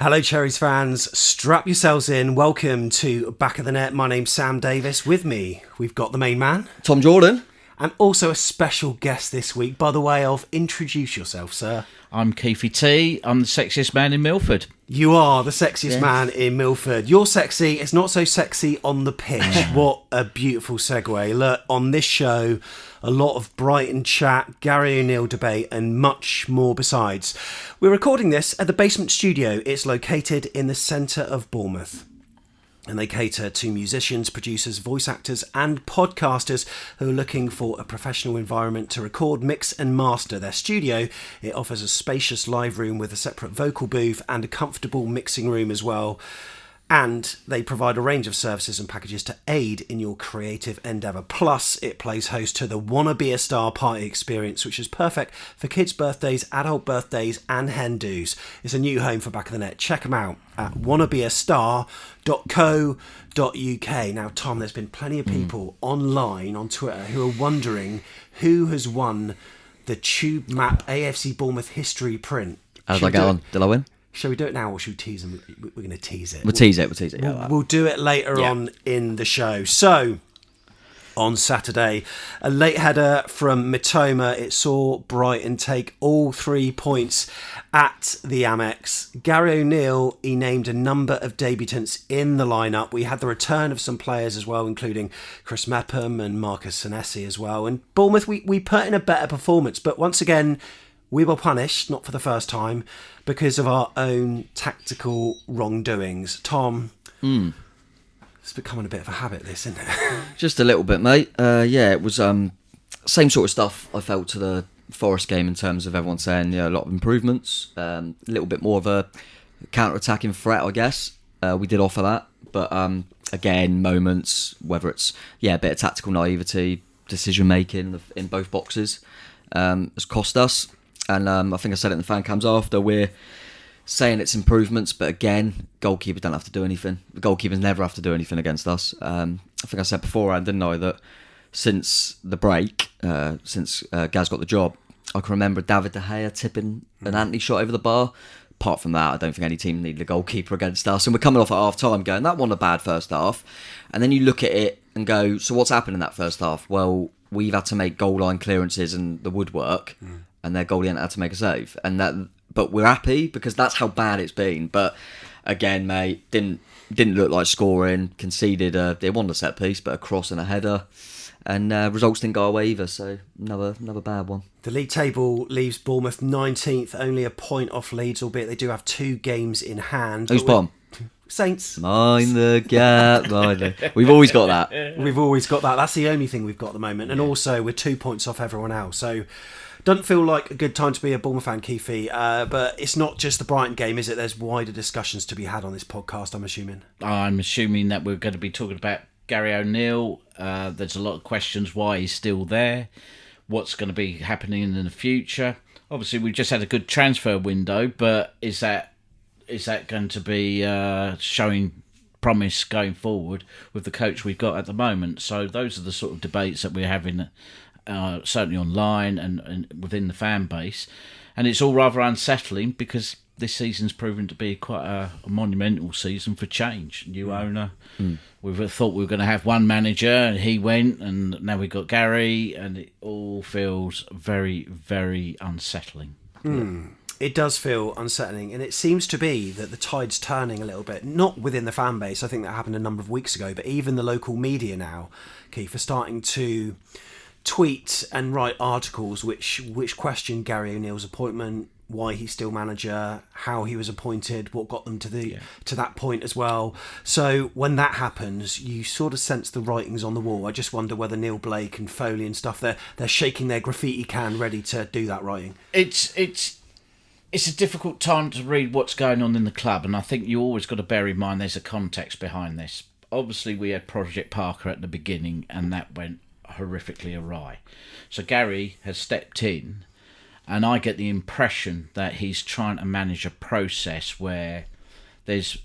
Hello, Cherries fans. Strap yourselves in. Welcome to Back of the Net. My name's Sam Davis. With me, we've got the main man, Tom Jordan. and also a special guest this week. By the way of, introduce yourself, sir. I'm Keefy T. I'm the sexiest man in Milford. You are the sexiest man in Milford. You're sexy. It's not so sexy on the pitch. What a beautiful segue. Look, on this show, a lot of Brighton chat, Gary O'Neill debate, and much more besides. We're recording this at the Basement Studio. It's located in the centre of Bournemouth. And they cater to musicians, producers, voice actors and podcasters who are looking for a professional environment to record, mix and master their studio. It offers a spacious live room with a separate vocal booth and a comfortable mixing room as well. And they provide a range of services and packages to aid in your creative endeavour. Plus, it plays host to the Wanna Be a Star party experience, which is perfect for kids' birthdays, adult birthdays and hen do's. It's a new home for Back of the Net. Check them out at wannabeastar.co.uk. Now, Tom, there's been plenty of people online on Twitter who are wondering who has won the Tube Map AFC Bournemouth history print. How did I get on? Did I win? Shall we do it now or should we tease them? We're going to tease it. We'll tease it. We'll do it later on in the show. So, on Saturday, a late header from Mitoma. It saw Brighton take all 3 points at the Amex. Gary O'Neill, he named a number of debutants in the lineup. We had the return of some players as well, including Chris Mepham and Marcus Senesi as well. And Bournemouth, we put in a better performance. But once again, we were punished, not for the first time, because of our own tactical wrongdoings. Tom, it's becoming a bit of a habit, this, isn't it? Just a little bit, mate. It was same sort of stuff I felt to the Forest game in terms of everyone saying a lot of improvements, a little bit more of a counter-attacking threat, I guess. We did offer that, but again, moments, whether it's a bit of tactical naivety, decision-making in both boxes, has cost us. And I think I said it in the fan cams after, we're saying it's improvements, but again, goalkeepers don't have to do anything. The goalkeepers never have to do anything against us. I think I said beforehand, didn't I, that since the break, since Gaz got the job, I can remember David De Gea tipping an Anthony shot over the bar. Apart from that, I don't think any team needed a goalkeeper against us. And we're coming off at half-time going, that wasn't a bad first half. And then you look at it and go, so what's happened in that first half? Well, we've had to make goal line clearances and the woodwork. And their goalie had to make a save, but we're happy because that's how bad it's been. But again, mate, didn't look like scoring. Conceded they won the set piece, but a cross and a header, and results didn't go away either. So another bad one. The league table leaves Bournemouth 19th, only a point off Leeds, albeit they do have 2 games in hand. Who's bottom? Saints. Mind the gap. We've always got that. We've always got that. That's the only thing we've got at the moment, and also we're 2 points off everyone else. So. Doesn't feel like a good time to be a Bournemouth fan, Keefy, but it's not just the Brighton game, is it? There's wider discussions to be had on this podcast, I'm assuming. I'm assuming that we're going to be talking about Gary O'Neill. There's a lot of questions why he's still there, what's going to be happening in the future. Obviously, we've just had a good transfer window, but is that going to be showing promise going forward with the coach we've got at the moment? So those are the sort of debates that we're having. Certainly online and within the fan base, and it's all rather unsettling because this season's proven to be quite a monumental season for change. New owner, we thought we were going to have one manager, and he went, and now we've got Gary, and it all feels very, very unsettling. It does feel unsettling, and it seems to be that the tide's turning a little bit, not within the fan base. I think that happened a number of weeks ago, but even the local media now, Keith, are starting to tweet and write articles which question Gary O'Neill's appointment, why he's still manager, how he was appointed, what got them to that point as well. So when that happens, you sort of sense the writings on the wall. I just wonder whether Neil Blake and Foley and stuff, they're shaking their graffiti can ready to do that writing. It's a difficult time to read what's going on in the club, and I think you always got to bear in mind there's a context behind this. Obviously, we had Project Parker at the beginning, and that went horrifically awry. So Gary has stepped in, and I get the impression that he's trying to manage a process where there's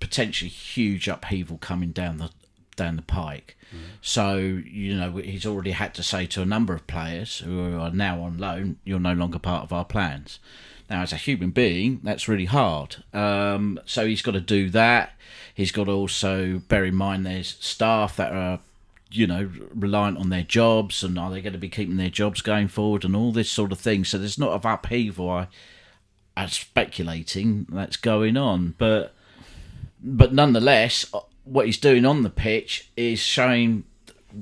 potentially huge upheaval coming down down the pike. So, he's already had to say to a number of players who are now on loan, you're no longer part of our plans. Now, as a human being, that's really hard. So he's got to do that. He's got to also bear in mind there's staff that are, reliant on their jobs, and are they going to be keeping their jobs going forward and all this sort of thing. So there's not of upheaval, I'm speculating, that's going on. But nonetheless, what he's doing on the pitch is showing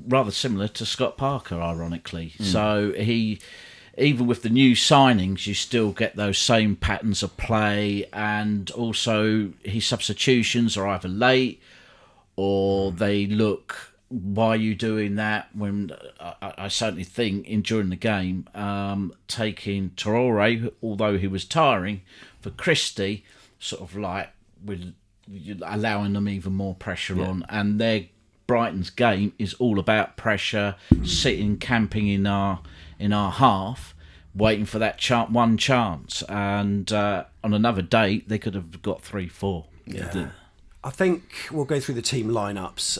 rather similar to Scott Parker, ironically. So even with the new signings, you still get those same patterns of play, and also his substitutions are either late or they look, why are you doing that? When I certainly think during the game, taking Traore, although he was tiring, for Christie, sort of like with allowing them even more pressure on, and Brighton's game is all about pressure, sitting, camping in our half, waiting for that one chance, and on another day they could have got 3-4. I think we'll go through the team lineups.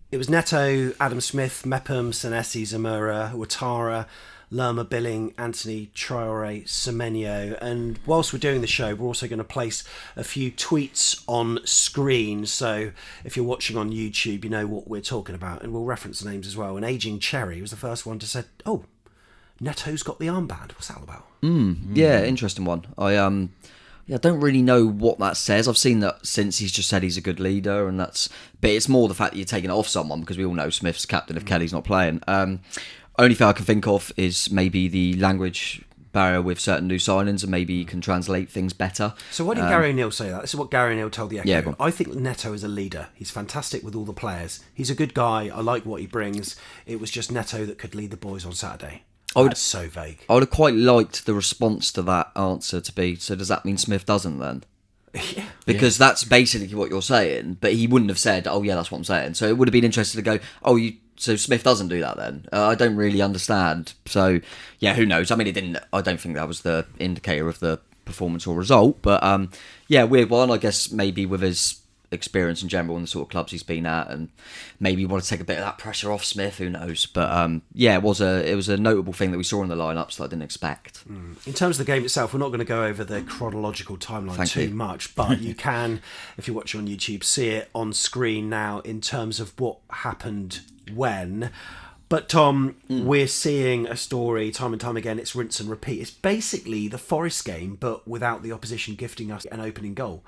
It was Neto, Adam Smith, Mepham, Senesi, Zamora, Ouattara, Lerma, Billing, Anthony, Traore, Semenyo. And whilst we're doing the show, we're also going to place a few tweets on screen. So if you're watching on YouTube, you know what we're talking about. And we'll reference the names as well. And Aging Cherry was the first one to say, oh, Neto's got the armband. What's that all about? Yeah, interesting one. I don't really know what that says. I've seen that since he's just said he's a good leader, but it's more the fact that you're taking it off someone, because we all know Smith's captain if Kelly's not playing. Only thing I can think of is maybe the language barrier with certain new signings, and maybe you can translate things better. So why did Gary O'Neill say that? This is what Gary O'Neill told the Echo. Yeah, go on. I think Neto is a leader. He's fantastic with all the players. He's a good guy. I like what he brings. It was just Neto that could lead the boys on Saturday. That's so vague. I would have quite liked the response to that answer to be, so does that mean Smith doesn't then? Yeah. Because that's basically what you're saying, but he wouldn't have said, oh yeah, that's what I'm saying. So it would have been interesting to go, so Smith doesn't do that then? I don't really understand. So yeah, who knows? I mean, I don't think that was the indicator of the performance or result, but weird one. I guess maybe with his experience in general and the sort of clubs he's been at, and maybe want to take a bit of that pressure off Smith, who knows. But it was a notable thing that we saw in the lineups that I didn't expect. In terms of the game itself, we're not going to go over the chronological timeline too much, but you can, if you're watching on YouTube, see it on screen now in terms of what happened when. But Tom, we're seeing a story time and time again. It's rinse and repeat. It's basically the Forest game, but without the opposition gifting us an opening goal.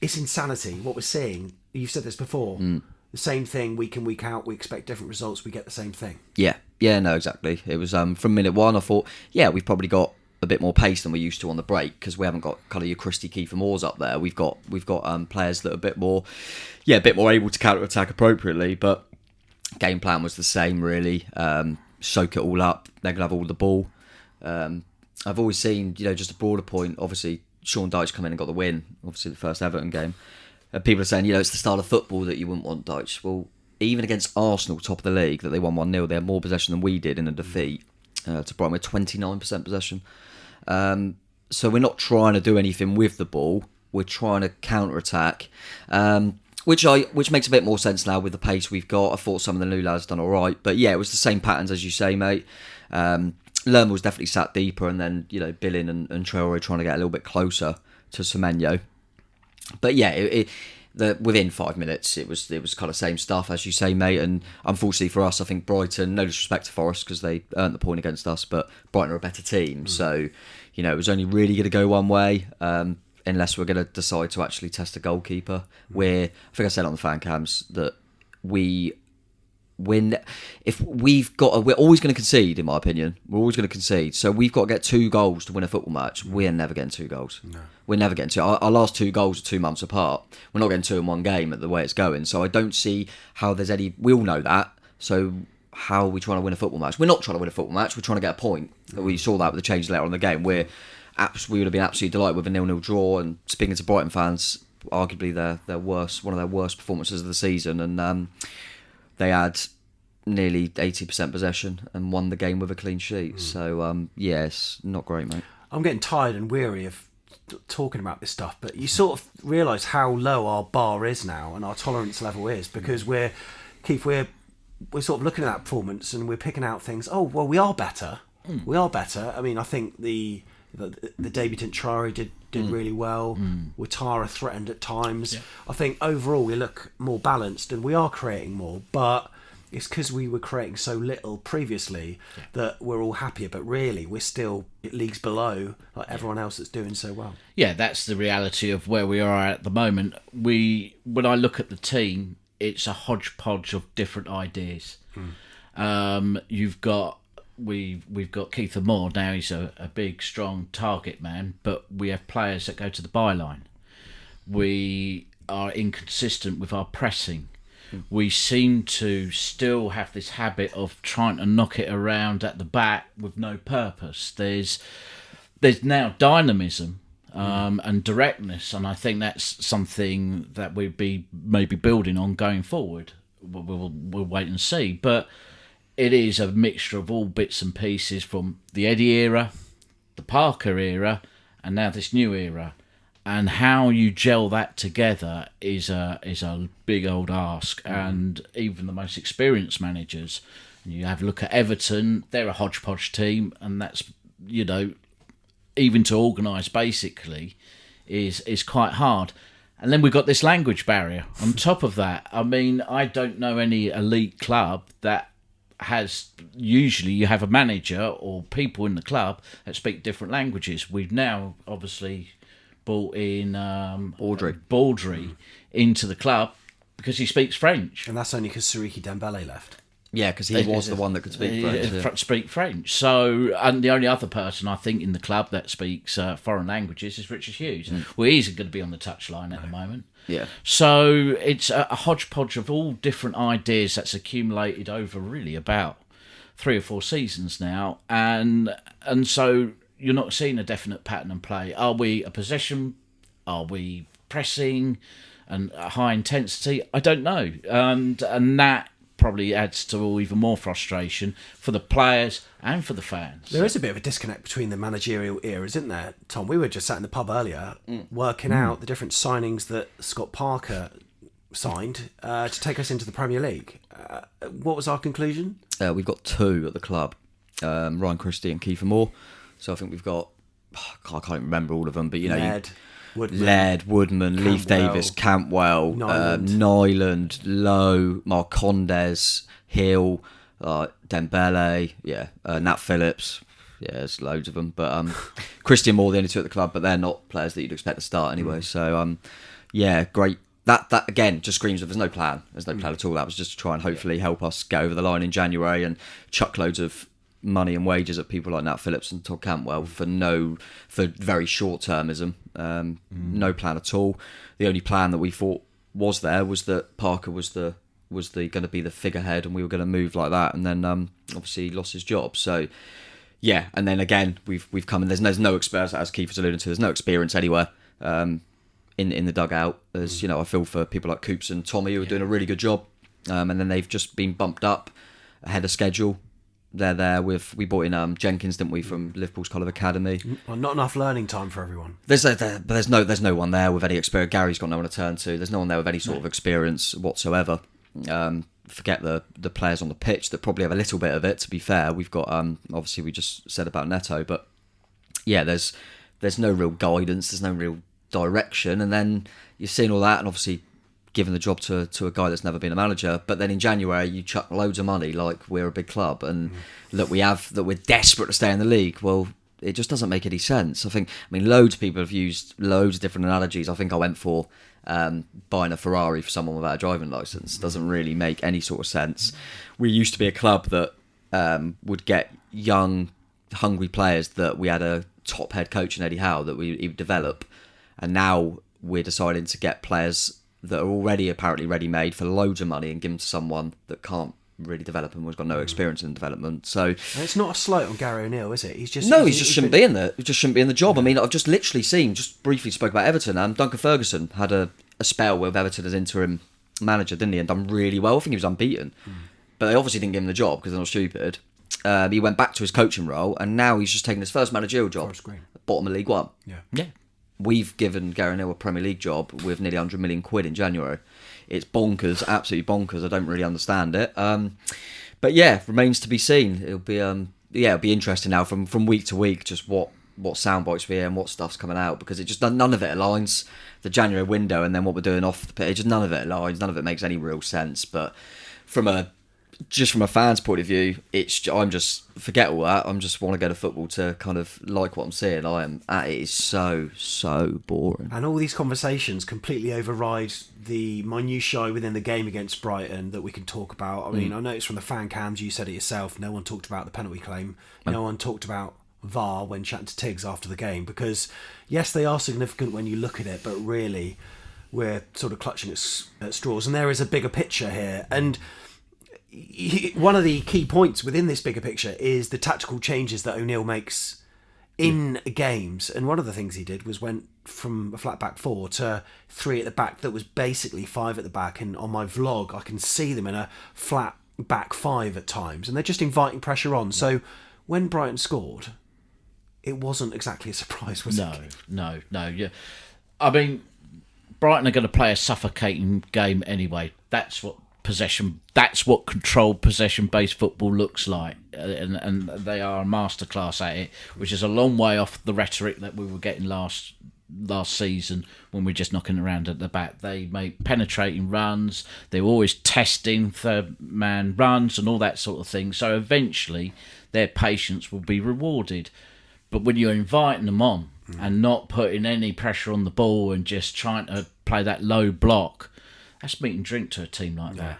It's insanity what we're seeing. You've said this before. The same thing week in, week out. We expect different results. We get the same thing. Yeah, no, exactly. It was from minute one, I thought, we've probably got a bit more pace than we used to on the break, because we haven't got kind of your Christie Kiefer Moores up there. We've got players that are a bit more able to counter-attack appropriately, but game plan was the same, really. Soak it all up. They're going to have all the ball. I've always seen, just a broader point, obviously, Sean Dyche come in and got the win, obviously the first Everton game. People are saying, it's the style of football that you wouldn't want Dyche. Well, even against Arsenal, top of the league, that they won 1-0, they had more possession than we did in a defeat to Brighton with 29% possession. So we're not trying to do anything with the ball. We're trying to counter-attack, which makes a bit more sense now with the pace we've got. I thought some of the new lads done all right. But yeah, it was the same patterns as you say, mate. Lerma was definitely sat deeper, and then Billing and Traore trying to get a little bit closer to Semenyo. But yeah, within 5 minutes it was kind of same stuff as you say, mate. And unfortunately for us, I think Brighton, no disrespect to Forest because they earned the point against us, but Brighton are a better team. So it was only really going to go one way, unless we're going to decide to actually test a goalkeeper. I think I said on the fan cams that we're always going to concede, in my opinion. We're always going to concede. So we've got to get 2 goals to win a football match. We're never getting 2 goals. No. We're never getting 2. Our last 2 goals are 2 months apart. We're not getting 2 in one game at the way it's going. So I don't see how there's any... We all know that. So how are we trying to win a football match? We're not trying to win a football match. We're trying to get a point. We saw that with the change later on in the game. We would have been absolutely delighted with a 0-0 draw. And speaking to Brighton fans, arguably one of their worst performances of the season. And they had nearly 80% possession and won the game with a clean sheet. So, it's not great, mate. I'm getting tired and weary of talking about this stuff, but you sort of realise how low our bar is now and our tolerance level is, because we're sort of looking at that performance and we're picking out things. Oh well, we are better. We are better. I mean, I think the debutant Traore did really well. Ouattara threatened at times. Yeah. I think overall we look more balanced and we are creating more, but it's because we were creating so little previously that we're all happier, but really we're still leagues below like everyone else that's doing so well. Yeah, that's the reality of where we are at the moment. When I look at the team, it's a hodgepodge of different ideas. We've got Keith Moore now. He's a big, strong target man, but we have players that go to the byline. We are inconsistent with our pressing. We seem to still have this habit of trying to knock it around at the back with no purpose. There's now dynamism and directness, and I think that's something that we'd be maybe building on going forward. We'll wait and see, but it is a mixture of all bits and pieces from the Eddie era, the Parker era, and now this new era. And how you gel that together is a big old ask. And even the most experienced managers, you have a look at Everton, they're a hodgepodge team, and that's, even to organise basically is quite hard. And then we've got this language barrier on top of that. I mean, I don't know any elite club that has, usually you have a manager or people in the club that speak different languages. We've now obviously brought in Baldry into the club because he speaks French. And that's only because Siriki Dembele left. Yeah, because he was the one that could speak French. Speak French. So, and the only other person I think in the club that speaks foreign languages is Richard Hughes. Well, he isn't going to be on the touchline at the moment. Yeah. So it's a hodgepodge of all different ideas that's accumulated over really about 3 or 4 seasons now, and so you're not seeing a definite pattern and play. Are we a possession? Are we pressing and high intensity? I don't know, and that probably adds to even more frustration for the players and for the fans. There is a bit of a disconnect between the managerial eras, isn't there, Tom? We were just sat in the pub earlier working out the different signings that Scott Parker signed to take us into the Premier League. What was our conclusion? We've got 2 at the club, Ryan Christie and Kiefer Moore. So I think we've got, I can't remember all of them, but Woodman, Leif Davis, Cantwell, Nyland, Lowe, Marcondes, Hill, Dembele, Nat Phillips. Yeah, there's loads of them. But Christian Moore, the only 2 at the club, but they're not players that you'd expect to start anyway. So, great. That again just screams of there's no plan. There's no plan at all. That was just to try and hopefully help us get over the line in January and chuck loads of money and wages at people like Nat Phillips and Todd Cantwell for very short termism. No plan at all. The only plan that we thought was there was that Parker was going to be the figurehead and we were going to move like that, and then obviously lost his job. So yeah, and then again we've come in. There's no experience, as Keith was alluding to. There's no experience anywhere in the dugout. There's I feel for people like Coops and Tommy who are doing a really good job, and then they've just been bumped up ahead of schedule. They're there we brought in Jenkins, didn't we, from Liverpool's College Academy. Well, not enough learning time for everyone. There's no one there with any experience. Gary's got no one to turn to. There's no one there with any sort of experience whatsoever. Forget the players on the pitch that probably have a little bit of it. To be fair, we've got obviously we just said about Neto, but yeah, there's no real guidance. There's no real direction, and then you're seeing all that, and obviously given the job to a guy that's never been a manager, but then in January you chuck loads of money like we're a big club and that we're desperate to stay in the league. Well, it just doesn't make any sense. Loads of people have used loads of different analogies. I think I went for buying a Ferrari for someone without a driving licence. Doesn't really make any sort of sense. We used to be a club that would get young, hungry players that we had a top head coach in Eddie Howe that we would develop, and now we're deciding to get players that are already apparently ready-made for loads of money and give them to someone that can't really develop and has got no experience in development. So and it's not a slight on Gary O'Neill, is it? He just shouldn't be in there. He just shouldn't be in the job. I've just literally seen, just briefly spoke about Everton. Duncan Ferguson had a spell with Everton as interim manager, didn't he? And done really well. I think he was unbeaten. But they obviously didn't give him the job because they're not stupid. He went back to his coaching role, and now he's just taken his first managerial job, bottom of League One. Yeah. we've given Gary O'Neill a Premier League job with nearly 100 million quid in January. It's bonkers, absolutely bonkers. I don't really understand it. But yeah, remains to be seen. It'll be interesting now from week to week, just what sound bites we hear and what stuff's coming out, because it just none of it aligns. The January window and then what we're doing off the pitch, just none of it aligns. None of it makes any real sense. But from a fan's point of view, I'm just forget all that. I'm just want to go to football to kind of like what I'm seeing. It is so boring. And all these conversations completely override the minutiae within the game against Brighton that we can talk about. I mean, I noticed from the fan cams, you said it yourself, no one talked about the penalty claim. No one talked about VAR when chatting to Tiggs after the game, because yes, they are significant when you look at it, but really we're sort of clutching at straws, and there is a bigger picture here. And one of the key points within this bigger picture is the tactical changes that O'Neill makes in games. And one of the things he did was went from a flat back 4 to 3 at the back that was basically 5 at the back, and on my vlog I can see them in a flat back 5 at times, and they're just inviting pressure on. So when Brighton scored, it wasn't exactly a surprise, was it? No. Yeah, I mean, Brighton are going to play a suffocating game anyway. That's what controlled possession-based football looks like, and they are a masterclass at it, which is a long way off the rhetoric that we were getting last season when we're just knocking around at the back. They make penetrating runs. They're always testing third-man runs and all that sort of thing. So eventually, their patience will be rewarded. But when you're inviting them on and not putting any pressure on the ball and just trying to play that low block, that's meat and drink to a team like that.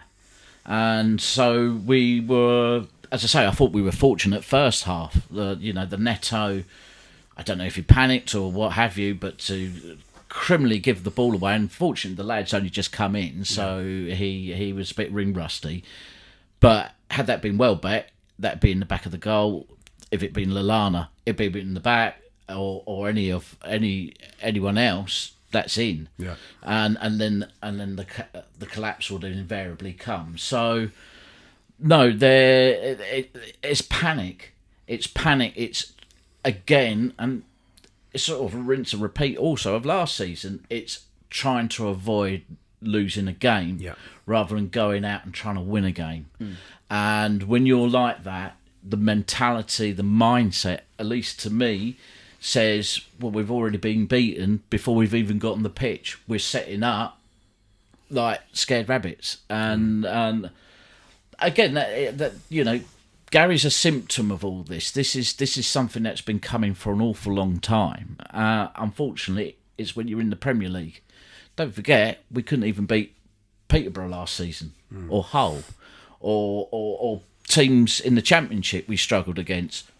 And so we were, as I say, I thought we were fortunate first half. The Neto, I don't know if he panicked or what have you, but to criminally give the ball away. Unfortunately, the lad's only just come in, so he was a bit ring rusty. But had that been well bet, that'd be in the back of the goal. If it'd been Lallana, it'd be in the back, or anyone else. That's in, and then the collapse would invariably come. So no, it's panic. It's panic. It's again, and it's sort of a rinse and repeat also of last season. It's trying to avoid losing a game rather than going out and trying to win a game. And when you're like that, the mentality, the mindset, at least to me, says, well, we've already been beaten before we've even got on the pitch. We're setting up like scared rabbits. And again, that Gary's a symptom of all this. This is something that's been coming for an awful long time. Unfortunately, it's when you're in the Premier League. Don't forget, we couldn't even beat Peterborough last season, or Hull, or teams in the Championship we struggled against.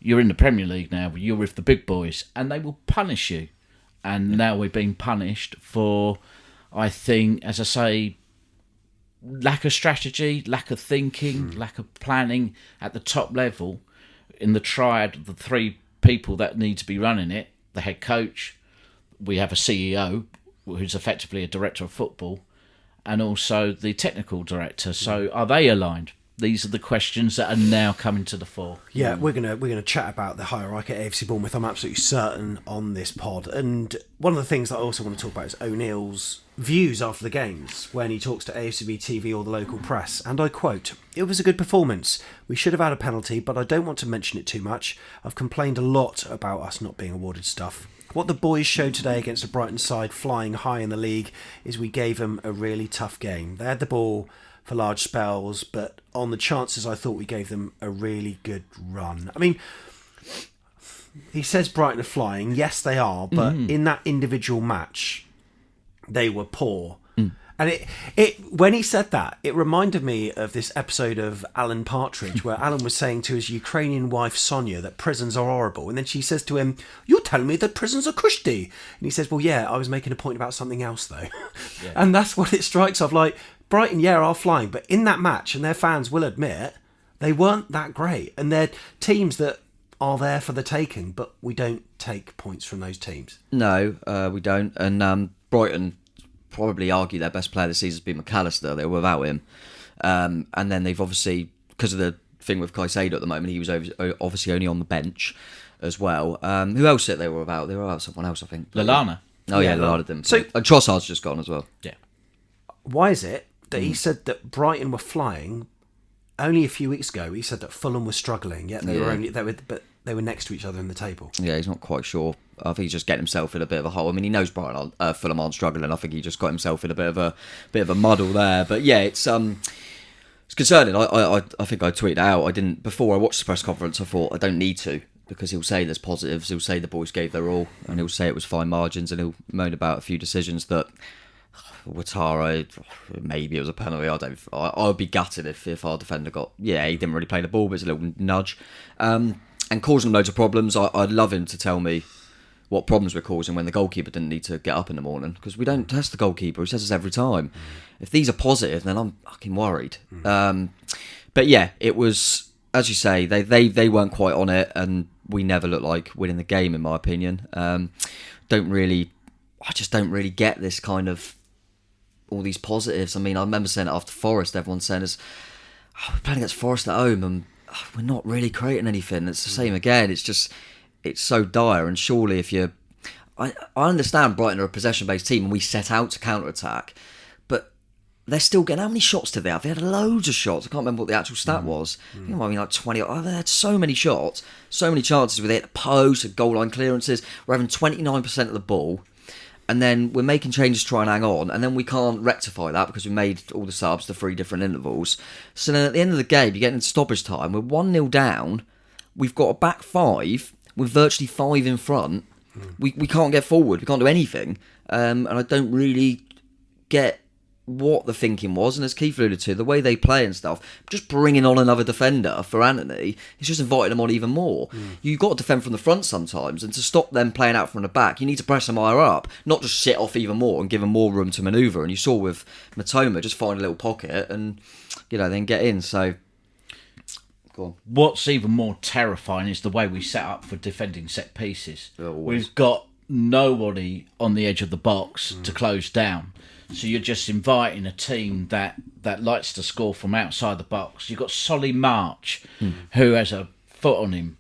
You're in the Premier League now, you're with the big boys, and they will punish you. And now we're being punished for, I think, as I say, lack of strategy, lack of thinking, lack of planning at the top level, in the triad of the 3 people that need to be running it, the head coach, we have a CEO, who's effectively a director of football, and also the technical director. So are they aligned? These are the questions that are now coming to the fore. Yeah, we're gonna chat about the hierarchy at AFC Bournemouth, I'm absolutely certain, on this pod. And one of the things that I also want to talk about is O'Neill's views after the games when he talks to AFCB TV or the local press. And I quote, "It was a good performance. We should have had a penalty, but I don't want to mention it too much. I've complained a lot about us not being awarded stuff. What the boys showed today against a Brighton side flying high in the league is we gave them a really tough game. They had the ball for large spells, but on the chances I thought we gave them a really good run." I mean, he says Brighton are flying. Yes, they are, but in that individual match, they were poor. And when he said that, it reminded me of this episode of Alan Partridge where Alan was saying to his Ukrainian wife Sonia that prisons are horrible, and then she says to him, "You're telling me that prisons are cushy." And he says, "Well, yeah, I was making a point about something else though." And that's what it strikes of, like, Brighton, are flying, but in that match, and their fans will admit, they weren't that great. And they're teams that are there for the taking, but we don't take points from those teams. No, we don't. And Brighton probably argue their best player this season has been McAllister. They were without him. And then they've obviously, because of the thing with Caicedo at the moment, he was obviously only on the bench as well. Who else they were about? They were about someone else, I think. Lallana. Oh yeah, Yeah, Lallana didn't. so- And Trossard's just gone as well. Yeah. Why is it that he said that Brighton were flying only a few weeks ago? He said that Fulham was struggling, yet they were next to each other in the table. Yeah, he's not quite sure. I think he's just getting himself in a bit of a hole. I mean, he knows Fulham aren't struggling. I think he just got himself in a bit of a muddle there. But yeah, it's concerning. I think I tweeted out. I didn't before I watched the press conference. I thought I don't need to, because he'll say there's positives. He'll say the boys gave their all, and he'll say it was fine margins, and he'll moan about a few decisions that Ouattara, maybe it was a penalty. I would be gutted if our defender got. Yeah, he didn't really play the ball, but it's a little nudge, and causing loads of problems. I'd love him to tell me what problems we're causing when the goalkeeper didn't need to get up in the morning, because we don't test the goalkeeper. He says this every time. If these are positive, then I'm fucking worried. But yeah, it was, as you say, they weren't quite on it, and we never looked like winning the game, in my opinion. I just don't really get this kind of all these positives. I mean, I remember saying it after Forest. Everyone saying we're playing against Forest at home, and we're not really creating anything. It's the same again. It's so dire. And surely I understand Brighton are a possession-based team and we set out to counter-attack, but they're still getting, how many shots did they have? They had loads of shots. I can't remember what the actual stat was. I think it might be like 20. They had so many shots, so many chances with it, post, goal line clearances. We're having 29% of the ball, and then we're making changes to try and hang on, and then we can't rectify that because we made all the subs, the 3 different intervals. So then at the end of the game, you get into stoppage time, we're 1-0 down, we've got a back 5, with virtually 5 in front. We can't get forward, we can't do anything, and I don't really get what the thinking was. And as Keith alluded to, the way they play and stuff, just bringing on another defender for Anthony, it's just inviting them on even more. You've got to defend from the front sometimes, and to stop them playing out from the back, you need to press them higher up, not just sit off even more and give them more room to manoeuvre. And you saw with Matoma, just find a little pocket and then get in. So go on. What's even more terrifying is the way we set up for defending set pieces. Always. We've got nobody on the edge of the box to close down. So you're just inviting a team that likes to score from outside the box. You've got Solly March, who has a foot on him,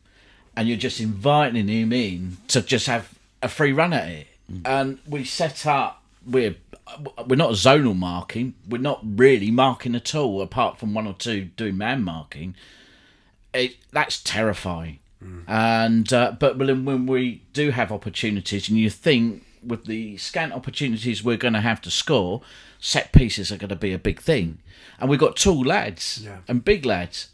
and you're just inviting him in to just have a free run at it. And we set up, we're not zonal marking. We're not really marking at all, apart from 1 or 2 doing man marking. That's terrifying. And but when we do have opportunities, and you think with the scant opportunities we're going to have to score, set pieces are going to be a big thing. And we've got tall lads and big lads.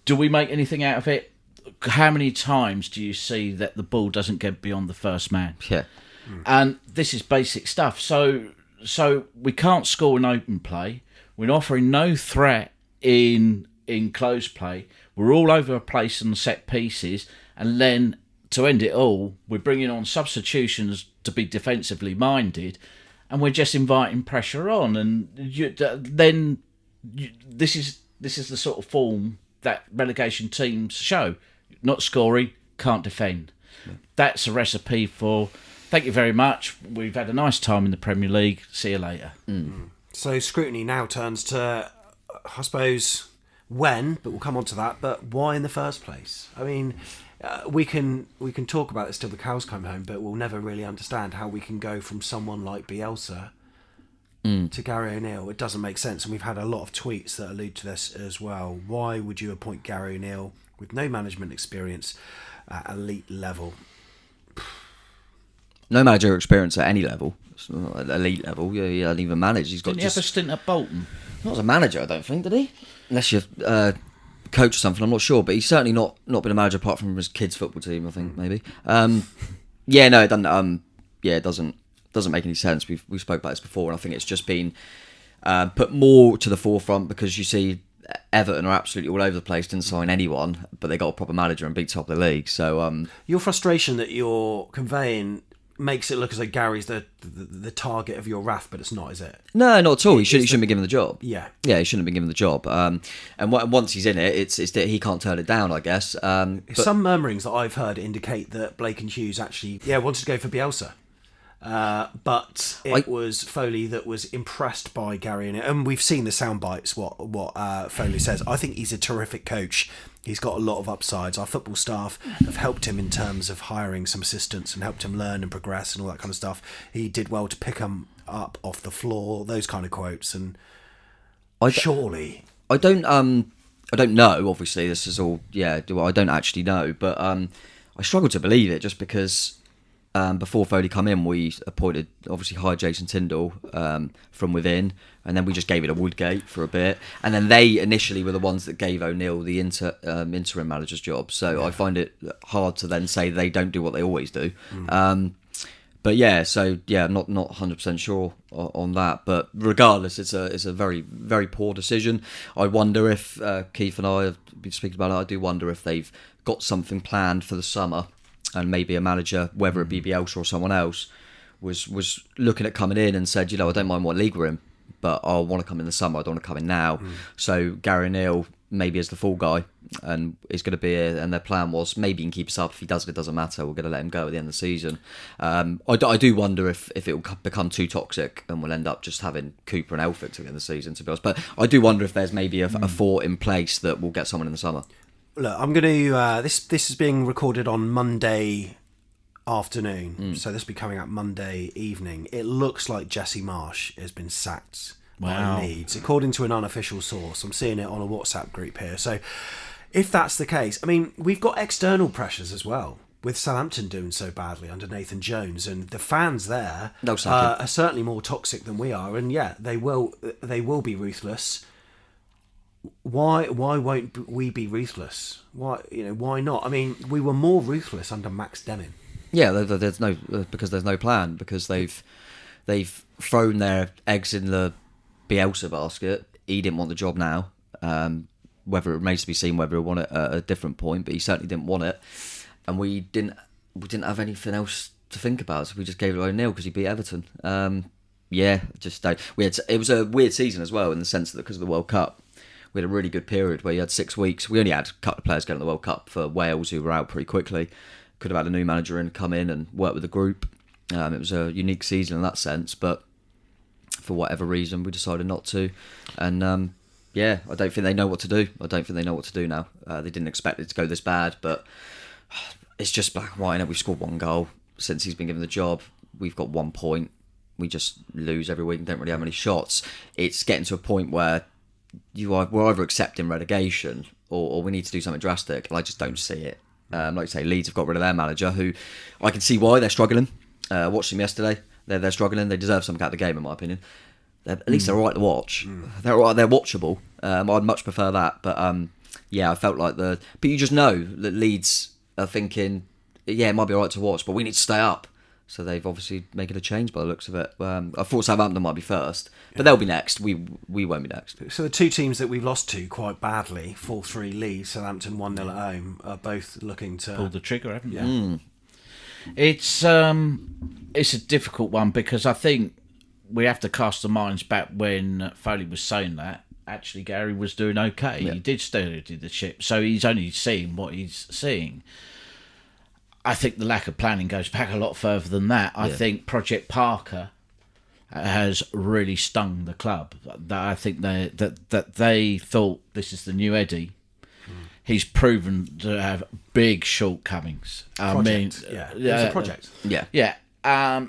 Do we make anything out of it? How many times do you see that the ball doesn't get beyond the first man? Yeah. And this is basic stuff. So we can't score in open play. We're offering no threat in close play. We're all over the place on set pieces, and then to end it all, we're bringing on substitutions to be defensively minded, and we're just inviting pressure on. And this is the sort of form that relegation teams show: not scoring, can't defend. Yeah. That's a recipe for. Thank you very much. We've had a nice time in the Premier League. See you later. So scrutiny now turns to, I suppose, when, but we'll come on to that, but why in the first place? I mean, we can talk about this till the cows come home, but we'll never really understand how we can go from someone like Bielsa to Gary O'Neill. It doesn't make sense, and we've had a lot of tweets that allude to this as well. Why would you appoint Gary O'Neill with no management experience at elite level? No managerial experience at any level. It's not at elite level. Yeah, he hasn't even managed. He's got Didn't he have a stint at Bolton? Not as a manager, I don't think, did he? Unless you're coach or something, I'm not sure. But he's certainly not been a manager apart from his kids' football team, I think, maybe. It doesn't. It doesn't make any sense. We spoke about this before, and I think it's just been put more to the forefront because you see Everton are absolutely all over the place, didn't sign anyone, but they got a proper manager and beat top of the league. So your frustration that you're conveying makes it look as though Gary's the target of your wrath, but it's not, is it? No, not at all. He shouldn't be given the job. Yeah, he shouldn't have been given the job. And once he's in it, it's that he can't turn it down, I guess. Some murmurings that I've heard indicate that Blake and Hughes actually wanted to go for Bielsa. But it was Foley that was impressed by Gary, and we've seen the sound bites. What Foley says. I think he's a terrific coach. He's got a lot of upsides. Our football staff have helped him in terms of hiring some assistants and helped him learn and progress and all that kind of stuff. He did well to pick him up off the floor. Those kind of quotes. And surely, I don't know. Obviously, this is all. Yeah, I don't actually know, but I struggle to believe it just because. Before Foley come in, we hired Jason Tyndall from within, and then we just gave it a Woodgate for a bit, and then they initially were the ones that gave O'Neill the interim manager's job. So I find it hard to then say they don't do what they always do. But yeah, so yeah, not 100% sure on that. But regardless, it's a very, very poor decision. I wonder if Keith and I have been speaking about it. I do wonder if they've got something planned for the summer. And maybe a manager, whether it be Bielsa or someone else, was looking at coming in and said, I don't mind what league we're in, but I want to come in the summer. I don't want to come in now. So Gary O'Neill maybe is the fall guy and is going to be here. And their plan was maybe he can keep us up. If he doesn't, it doesn't matter. We're going to let him go at the end of the season. I do wonder if it will become too toxic and we'll end up just having Cooper and Elphick to the end of the season, to be honest. But I do wonder if there's maybe a thought in place that we'll get someone in the summer. Look, I'm going to. This is being recorded on Monday afternoon, so this will be coming out Monday evening. It looks like Jesse Marsch has been sacked by Leeds, according to an unofficial source. I'm seeing it on a WhatsApp group here. So, if that's the case, I mean, we've got external pressures as well, with Southampton doing so badly under Nathan Jones, and the fans there are certainly more toxic than we are. And yeah, they will be ruthless. Why won't we be ruthless? Why not? I mean, we were more ruthless under Max Deming. Yeah, there's no plan, because they've thrown their eggs in the Bielsa basket. He didn't want the job now. Whether it remains to be seen whether he won it at a different point, but he certainly didn't want it, and we didn't have anything else to think about, so we just gave it to O'Neill because he beat Everton. It was a weird season as well, in the sense that because of the World Cup. We had a really good period where you had 6 weeks. We only had a couple of players going to the World Cup for Wales who were out pretty quickly. Could have had a new manager come in and work with the group. It was a unique season in that sense, but for whatever reason, we decided not to. And I don't think they know what to do. I don't think they know what to do now. They didn't expect it to go this bad, but it's just black and white. We've scored 1 goal since he's been given the job. We've got 1 point. We just lose every week and don't really have any shots. It's getting to a point where we're either accepting relegation or we need to do something drastic, and I just don't see it. Like you say, Leeds have got rid of their manager, who I can see why they're struggling. Watched them yesterday. They're struggling. They deserve something out of the game, in my opinion. At least they're all right to watch. They're watchable. I'd much prefer that. But I felt like but you just know that Leeds are thinking, it might be all right to watch, but we need to stay up. So they've obviously making a change by the looks of it. I thought Southampton might be first, but they'll be next. We won't be next. So the 2 teams that we've lost to quite badly, 4-3 Leeds, Southampton 1-0 at home, are both looking to pull the trigger, haven't they? It's a difficult one, because I think we have to cast the minds back when Foley was saying that. Actually, Gary was doing okay. Yeah. He did steady the ship, so he's only seeing what he's seeing. I think the lack of planning goes back a lot further than that. I think Project Parker has really stung the club. I think that they thought this is the new Eddie. He's proven to have big shortcomings. It was a project.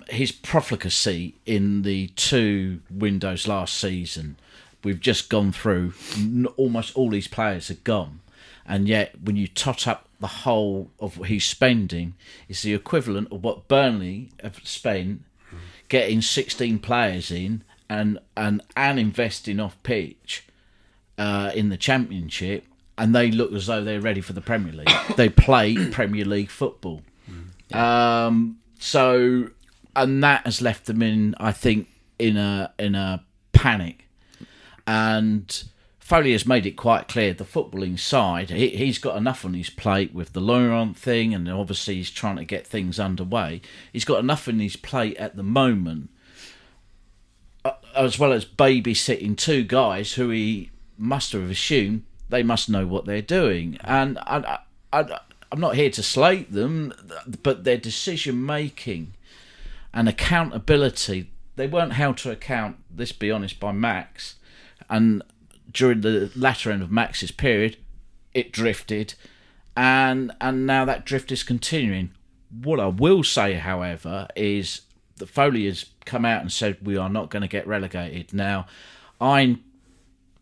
His profligacy in the 2 windows last season, we've just gone through. Almost all these players are gone. And yet, when you tot up the whole of what he's spending, it's the equivalent of what Burnley have spent getting 16 players in and investing off pitch in the Championship, and they look as though they're ready for the Premier League. They play Premier League football. And that has left them in a panic. And Foley has made it quite clear, the footballing side, he's got enough on his plate with the Laurent thing, and obviously he's trying to get things underway. He's got enough on his plate at the moment, as well as babysitting 2 guys who he must have assumed they must know what they're doing. And I'm not here to slate them, but their decision-making and accountability. They weren't held to account, let's be honest, by Max. And during the latter end of Max's period, it drifted, and now that drift is continuing. What I will say, however, is that Foley has come out and said we are not going to get relegated. Now, I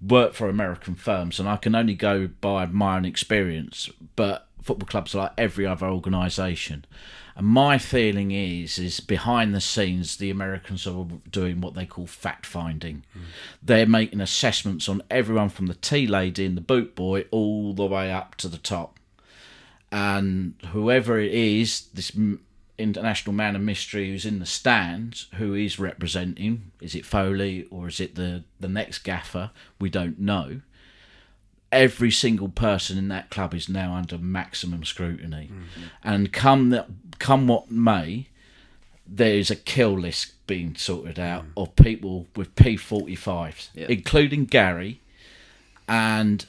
work for American firms, and I can only go by my own experience, but football clubs are like every other organisation. And my feeling is behind the scenes, the Americans are doing what they call fact-finding. They're making assessments on everyone from the tea lady and the boot boy all the way up to the top. And whoever it is, this international man of mystery who's in the stands, who is representing, is it Foley or is it the next gaffer? We don't know. Every single person in that club is now under maximum scrutiny. And come what may, there's a kill list being sorted out of people with P45s, including Gary. And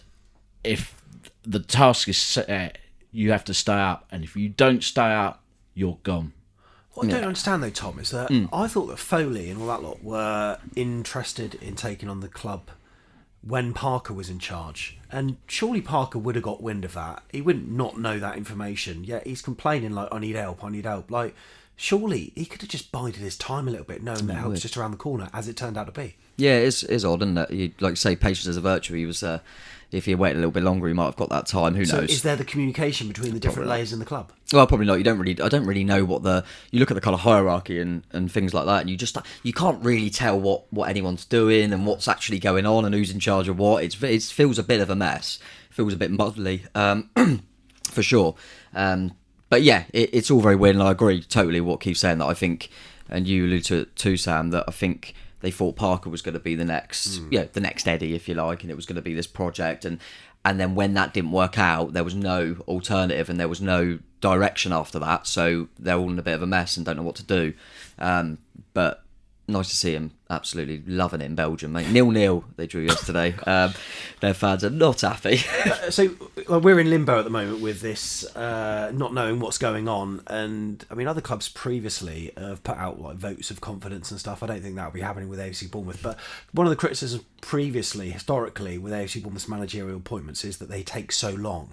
if the task is set, you have to stay up. And if you don't stay up, you're gone. What I don't understand though, Tom, is that I thought that Foley and all that lot were interested in taking on the club when Parker was in charge. And surely Parker would have got wind of that. He wouldn't not know that information. Yet he's complaining like, I need help. Like, surely he could have just bided his time a little bit, knowing that help's just around the corner, as it turned out to be. Yeah, it's odd, isn't it? You, like you say, patience is a virtue. He was, if he had waited a little bit longer, he might have got that time. Who knows? So is there the communication between the different layers in the club? Well, probably not. I don't really know what you look at the kind of hierarchy and things like that, and you can't really tell what anyone's doing and what's actually going on and who's in charge of what. It feels a bit of a mess. It feels a bit muddly, for sure. But yeah, it's all very weird, and I agree totally with what Keith's saying. That I think, and you alluded to it too, Sam, that I think they thought Parker was going to be the next, the next Eddie, if you like, and it was going to be this project, and then when that didn't work out, there was no alternative and there was no direction after that, so they're all in a bit of a mess and don't know what to do. But nice to see him absolutely loving it in Belgium, mate. 0-0 they drew yesterday. Their fans are not happy. So we're in limbo at the moment with this not knowing what's going on, and I mean other clubs previously have put out like votes of confidence and stuff. I don't think that will be happening with AFC Bournemouth, but one of the criticisms previously, historically, with AFC Bournemouth's managerial appointments is that they take so long.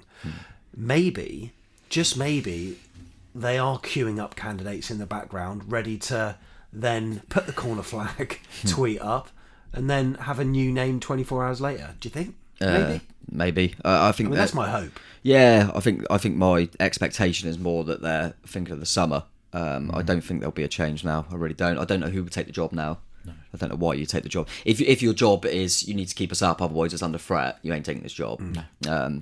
Maybe, just maybe, they are queuing up candidates in the background ready to then put the corner flag tweet up and then have a new name 24 hours later. Do you think? Maybe. I think that's my hope. Yeah, I think my expectation is more that they're thinking of the summer. I don't think there'll be a change now. I really don't. I don't know who would take the job now. No. I don't know why you take the job. If your job is you need to keep us up, otherwise it's under threat, you ain't taking this job. No.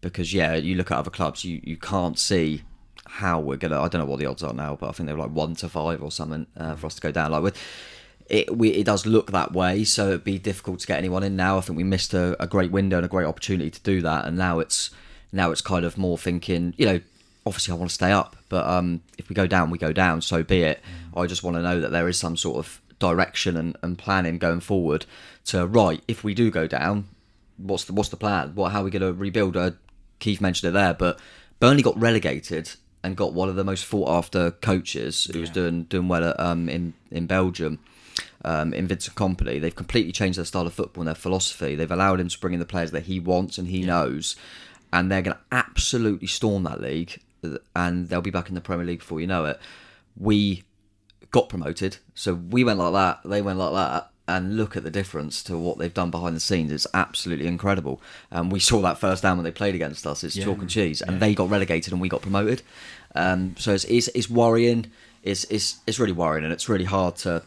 Because you look at other clubs, you can't see how we're gonna. I don't know what the odds are now, but I think they're like 1-5 or something for us to go down. Like it does look that way, so it'd be difficult to get anyone in now. I think we missed a great window and a great opportunity to do that, and now it's kind of more thinking, obviously I want to stay up, but if we go down, we go down, so be it. I just want to know that there is some sort of direction and planning going forward to, if we do go down, what's the plan? How are we going to rebuild? Keith mentioned it there, but Burnley got relegated and got one of the most sought after coaches who was doing well in Belgium, in Vincent Kompany. They've completely changed their style of football and their philosophy. They've allowed him to bring in the players that he wants and he knows, and they're going to absolutely storm that league, and they'll be back in the Premier League before you know it. We got promoted, so we went like that, they went like that, and look at the difference to what they've done behind the scenes. It's absolutely incredible. We saw that first down when they played against us. It's chalk and cheese, and they got relegated and we got promoted. So it's worrying. It's really worrying, and it's really hard to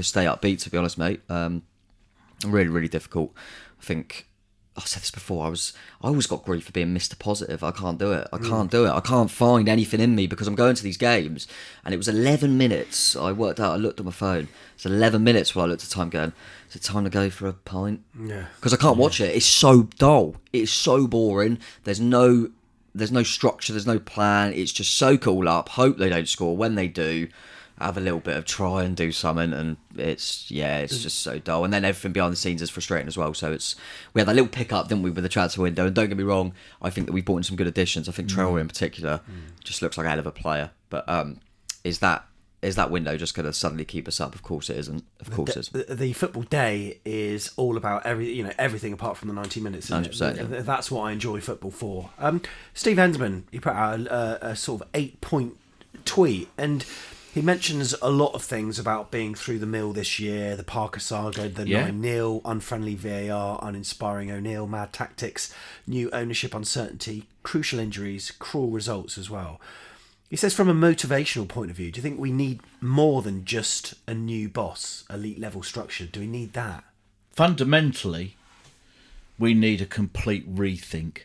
stay upbeat, to be honest, mate. Really, really difficult. I think I've said this before. I always got grief for being Mr. Positive. I can't do it. I can't find anything in me because I'm going to these games, and it was 11 minutes. I worked out. I looked at my phone. It's 11 minutes while I looked at time going, is it time to go for a pint? Yeah. Because I can't watch it. It's so dull. It's so boring. There's no structure. There's no plan. It's just soak it all up. Hope they don't score. When they do, have a little bit of try and do something, and it's just so dull. And then everything behind the scenes is frustrating as well. So we had that little pick up, didn't we, with the transfer window? And don't get me wrong, I think that we brought in some good additions. I think Traore in particular just looks like a hell of a player. But is that is that window just going to suddenly keep us up? Of course it isn't. Of course it isn't. The football day is all about everything apart from the 90 minutes. 100%, yeah. That's what I enjoy football for. Steve Hensman, he put out a sort of 8-point tweet, and he mentions a lot of things about being through the mill this year, the Parker saga, the 9-0, unfriendly VAR, uninspiring O'Neill, mad tactics, new ownership uncertainty, crucial injuries, cruel results as well. He says, from a motivational point of view, do you think we need more than just a new boss, elite level structure? Do we need that? Fundamentally, we need a complete rethink.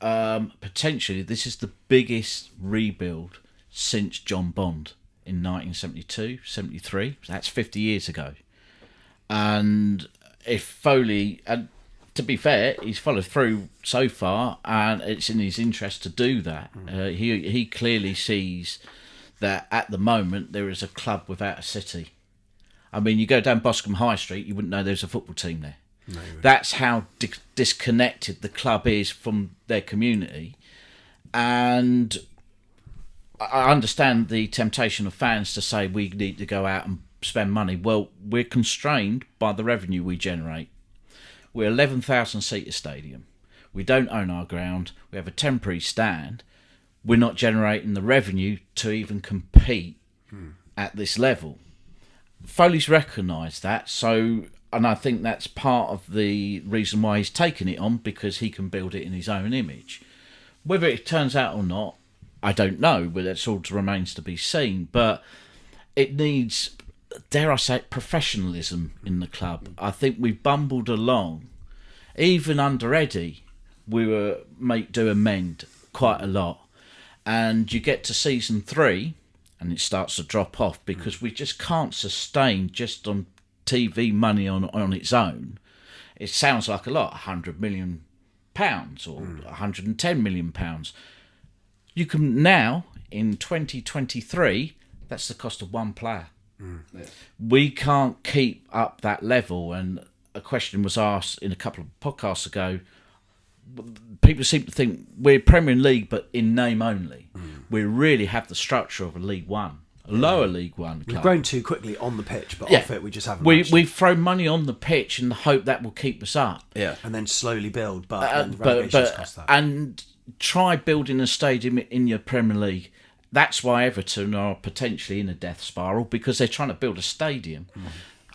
Potentially, this is the biggest rebuild since John Bond in 1972, 73. That's 50 years ago. And if Foley, and to be fair, he's followed through so far, and it's in his interest to do that. He clearly sees that at the moment there is a club without a city. I mean, you go down Boscombe High Street, you wouldn't know there's a football team there. No, that's how disconnected the club is from their community. And I understand the temptation of fans to say we need to go out and spend money. Well, we're constrained by the revenue we generate. We're 11,000-seater stadium. We don't own our ground. We have a temporary stand. We're not generating the revenue to even compete at this level. Foley's recognised that, and I think that's part of the reason why he's taken it on, because he can build it in his own image. Whether it turns out or not, I don't know, but that sort of remains to be seen. But it needs, dare I say it, professionalism in the club. I think we've bumbled along. Even under Eddie, we were do amend quite a lot. And you get to season 3, and it starts to drop off because we just can't sustain just on TV money on its own. It sounds like a lot, £100 million or £110 million. You can now, in 2023, that's the cost of one player. Yeah. We can't keep up that level. And a question was asked in a couple of podcasts ago. People seem to think we're Premier League, but in name only. We really have the structure of a League One, a lower League One club. We've grown too quickly on the pitch, but off it we just haven't. We've thrown money on the pitch in the hope that will keep us up. Yeah, and then slowly build, but relegation's cost that. And try building a stadium in your Premier League. That's why Everton are potentially in a death spiral, because they're trying to build a stadium.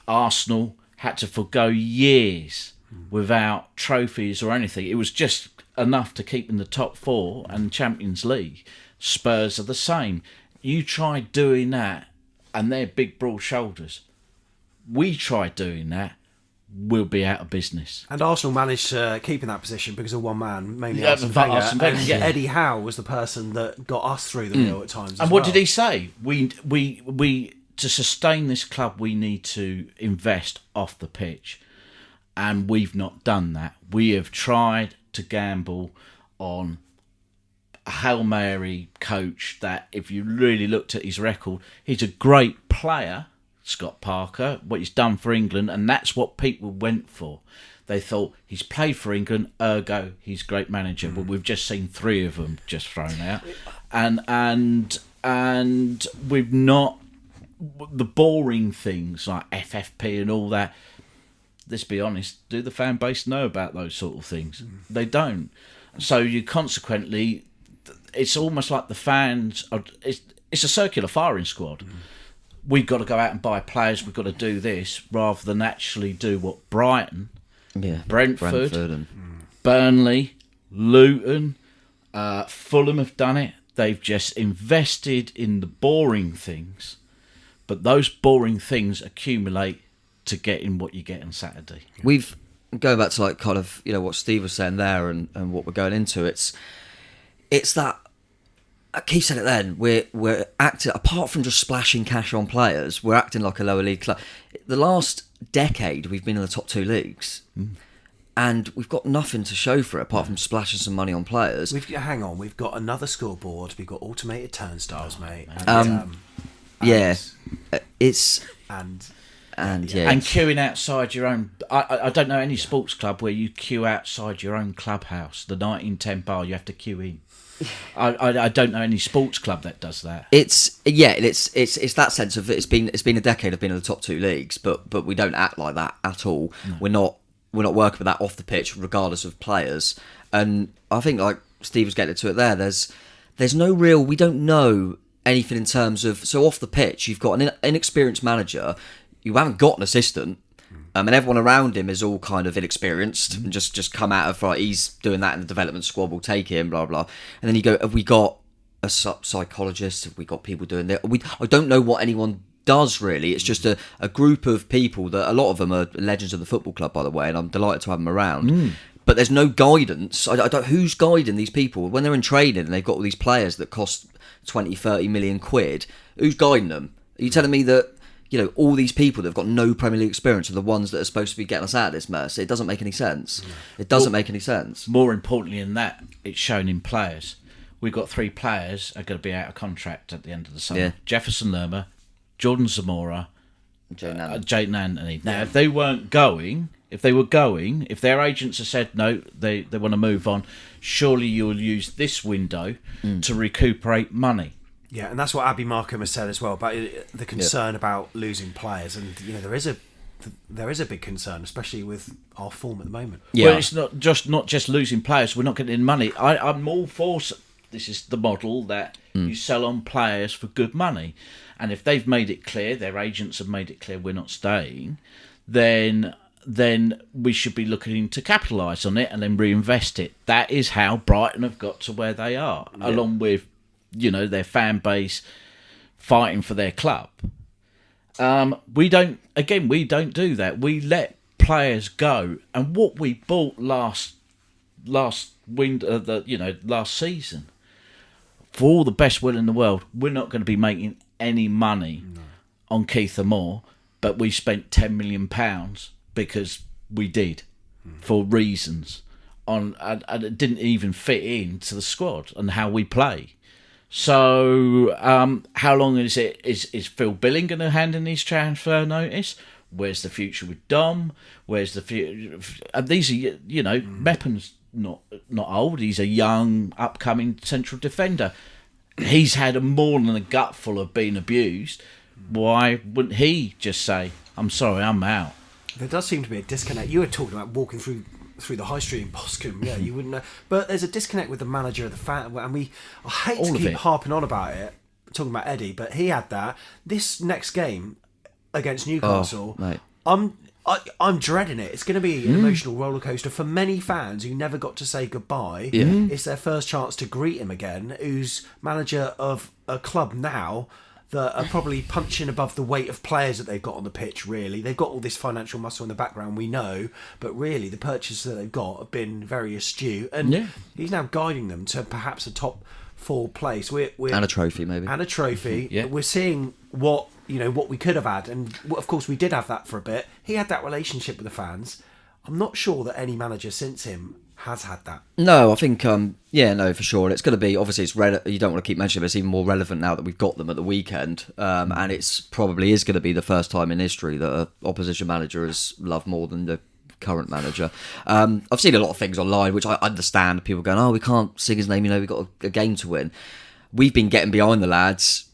Arsenal had to forgo years without trophies or anything. It was just enough to keep in the top 4 and Champions League. Spurs are the same. You try doing that, and they're big, broad shoulders. We try doing that, we'll be out of business. And Arsenal managed to keep in that position because of one man, mainly Arsene Wenger. And Eddie Howe was the person that got us through the mill at times. And what did he say? We to sustain this club, we need to invest off the pitch, and we've not done that. We have tried to gamble on a Hail Mary coach that, if you really looked at his record, he's a great player. Scott Parker, what he's done for England, and that's what people went for. They thought he's played for England, ergo he's a great manager. But we've just seen 3 of them just thrown out, and we've not the boring things like FFP and all that. Let's be honest, do the fan base know about those sort of things? They don't. So you consequently, it's almost like the fans are. It's a circular firing squad. We've got to go out and buy players, we've got to do this, rather than actually do what Brighton, Brentford and Burnley, Luton, Fulham have done it. They've just invested in the boring things, but those boring things accumulate to get in what you get on Saturday. We've, going back to like kind of, what Steve was saying there and what we're going into, it's that, Keith said it then, we're acting, apart from just splashing cash on players, we're acting like a lower league club. The last decade, we've been in the top 2 leagues, and we've got nothing to show for it, apart from splashing some money on players. Hang on, we've got another scoreboard, we've got automated turnstiles, mate. And queuing outside your own. I don't know any sports club where you queue outside your own clubhouse. The 1910 bar, you have to queue in. I don't know any sports club that does that. It's that sense of it's been a decade of being in the top 2 leagues, but we don't act like that at all. No. We're not working with that off the pitch, regardless of players. And I think, like Steve was getting to it there, there's no real, we don't know anything in terms of, so off the pitch you've got an inexperienced manager, you haven't got an assistant, and everyone around him is all kind of inexperienced and just come out of, right, he's doing that in the development squad, we'll take him, blah blah. And then you go, have we got a psychologist, have we got people doing that? I don't know what anyone does really. It's just a group of people that a lot of them are legends of the football club, by the way, and I'm delighted to have them around. But there's no guidance. I don't, who's guiding these people when they're in training and they've got all these players that cost 20-30 million quid? Who's guiding them? Are you telling me that, you know, all these people that have got no Premier League experience are the ones that are supposed to be getting us out of this mess? It doesn't make any sense. It doesn't make any sense. More importantly than that, it's shown in players. We've got 3 players are going to be out of contract at the end of the summer. Yeah. Jefferson Lerma, Jordan Zamora, Jayden Anthony. Now, if they were going, if their agents have said no, they want to move on, surely you'll use this window to recuperate money. Yeah, and that's what Abby Markham has said as well about the concern about losing players, and you know there is a big concern, especially with our form at the moment. Yeah, well, it's not just losing players. We're not getting money. I'm all for. This is the model that you sell on players for good money, and if they've made it clear, their agents have made it clear we're not staying, then we should be looking to capitalise on it and then reinvest it. That is how Brighton have got to where they are, along with, you know, their fan base fighting for their club. We don't do that. We let players go, and what we bought last season, for all the best will in the world, we're not going to be making any money on Keith Moore, but we spent £10 million because we did, for reasons and it didn't even fit into the squad and how we play. So how long is Phil Billing going to hand in his transfer notice? Where's the future with Dom? Where's the future? And these are, you know, Meppen's not old. He's a young, upcoming central defender. He's had more than a gutful of being abused. Why wouldn't he just say, I'm sorry, I'm out? There does seem to be a disconnect. You were talking about walking through the high street in Boscombe. Yeah, you wouldn't know. But there's a disconnect with the manager of the fan. And I hate to keep harping on about it, talking about Eddie, but he had that. This next game against Newcastle, I'm dreading it. It's going to be an emotional roller coaster for many fans who never got to say goodbye. Yeah. It's their first chance to greet him again, who's manager of a club now that are probably punching above the weight of players that they've got on the pitch, really. They've got all this financial muscle in the background, we know, but really the purchases that they've got have been very astute. And he's now guiding them to perhaps a top 4 place. We're and a trophy, maybe. And a trophy. Yeah. We're seeing what we could have had. And, of course, we did have that for a bit. He had that relationship with the fans. I'm not sure that any manager since him has had that. No, I think, for sure. And it's going to be, obviously, you don't want to keep mentioning it, but it's even more relevant now that we've got them at the weekend. And it's probably is going to be the first time in history that an opposition manager is loved more than the current manager. I've seen a lot of things online, which I understand. People going, we can't sing his name, we've got a game to win. We've been getting behind the lads.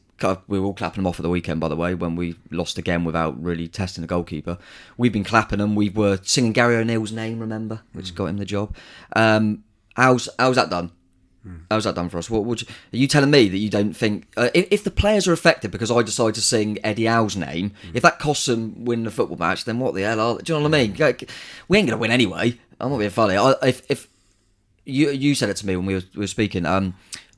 We were all clapping them off at the weekend, by the way, when we lost again without really testing the goalkeeper. We've been clapping them. We were singing Gary O'Neill's name, remember, which got him the job. How's that done? How's that done for us? Are you telling me that you don't think... if the players are affected because I decide to sing Eddie Howe's name, if that costs them winning a football match, then what the hell are... Do you know what I mean? We ain't going to win anyway. I'm not being funny. If you said it to me when we were speaking...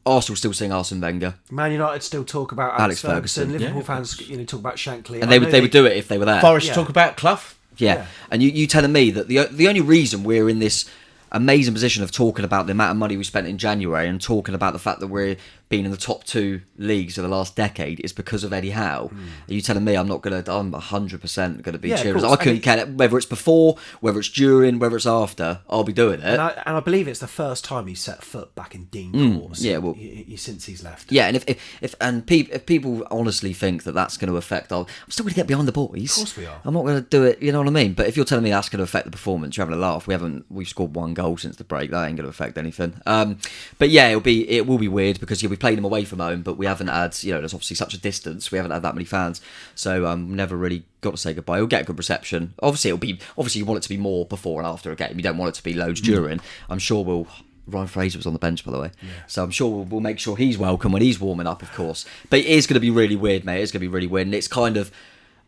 Arsenal still sing Arsene Wenger. Man United still talk about Alex Ferguson. Liverpool fans, talk about Shankly. And they would do it if they were there. Forest talk about Clough. Yeah. And you telling me that the only reason we're in this amazing position of talking about the amount of money we spent in January and talking about the fact that we're been in the top 2 leagues of the last decade is because of Eddie Howe. Are you telling me I'm 100% going to be cheering? I couldn't care whether it's before, whether it's during, whether it's after. I'll be doing it. And I believe it's the first time he's set foot back in Dean Court since he's left. Yeah, and if people honestly think that that's going to affect, I'm still going to get behind the boys. Of course we are. I'm not going to do it. You know what I mean? But if you're telling me that's going to affect the performance, you're having a laugh. We've scored 1 goal since the break. That ain't going to affect anything. But yeah, it will be weird because we played them away from home, but we haven't had, there's obviously such a distance. We haven't had that many fans, so never really got to say goodbye. We'll get a good reception. Obviously you want it to be more before and after a game. You don't want it to be loads during. I'm sure Ryan Fraser was on the bench, by the way. Yeah. So I'm sure we'll make sure he's welcome when he's warming up, of course. But it is going to be really weird, mate. It's going to be really weird. And it's kind of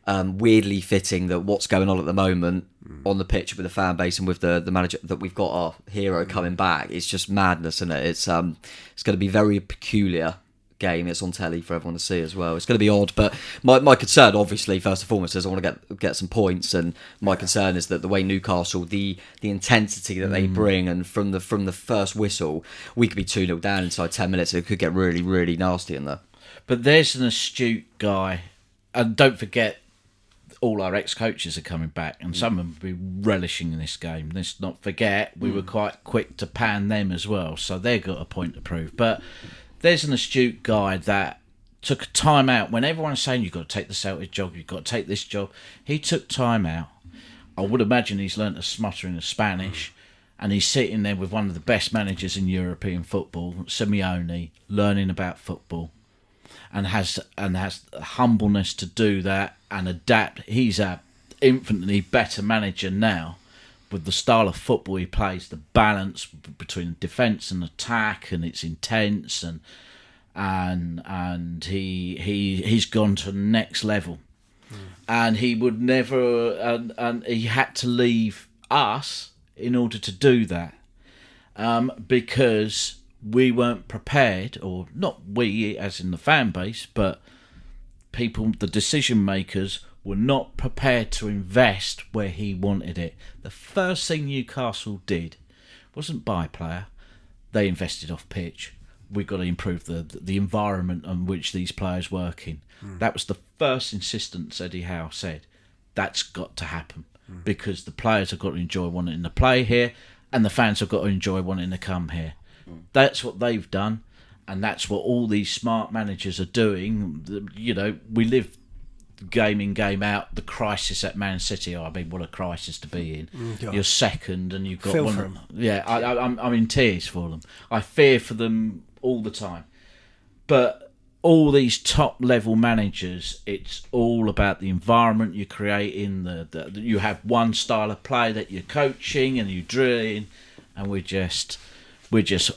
weirdly fitting that what's going on at the moment on the pitch with the fan base and with the manager, that we've got our hero coming back. It's just madness, isn't it? It's going to be very peculiar game. It's on telly for everyone to see as well. It's going to be odd, but my concern, obviously, first and foremost, is I want to get some points, and my concern is that the way Newcastle, the intensity that they bring, and from the first whistle, we could be 2-0 down inside 10 minutes. It could get really, really nasty in there. But there's an astute guy, and don't forget, all our ex-coaches are coming back, and some of them will be relishing in this game. Let's not forget, we were quite quick to pan them as well, so they've got a point to prove. But there's an astute guy that took time out when everyone's saying you've got to take the Celtic job, you've got to take this job. He took time out. I would imagine he's learnt a smuttering of Spanish, and he's sitting there with one of the best managers in European football, Simeone, learning about football, and has the humbleness to do that and adapt. He's a infinitely better manager now with the style of football he plays, the balance between defence and attack, and it's intense, and he's gone to the next level. And he would never, and he had to leave us in order to do that, because we weren't prepared, or not we as in the fan base, but people, the decision makers, were not prepared to invest where he wanted it. The first thing Newcastle did wasn't buy a player. They invested off pitch. We've got to improve the environment on which these players work in. That was the first insistence Eddie Howe said. That's got to happen, because the players have got to enjoy wanting to play here, and the fans have got to enjoy wanting to come here. That's what they've done, and that's what all these smart managers are doing. We live game in, game out, the crisis at Man City. I mean, what a crisis to be in. You're second and you've got Feel one. for 'em. Yeah, I'm in tears for them. I fear for them all the time. But all these top level managers, it's all about the environment you're creating. You have one style of play that you're coaching and you're drilling, and we're just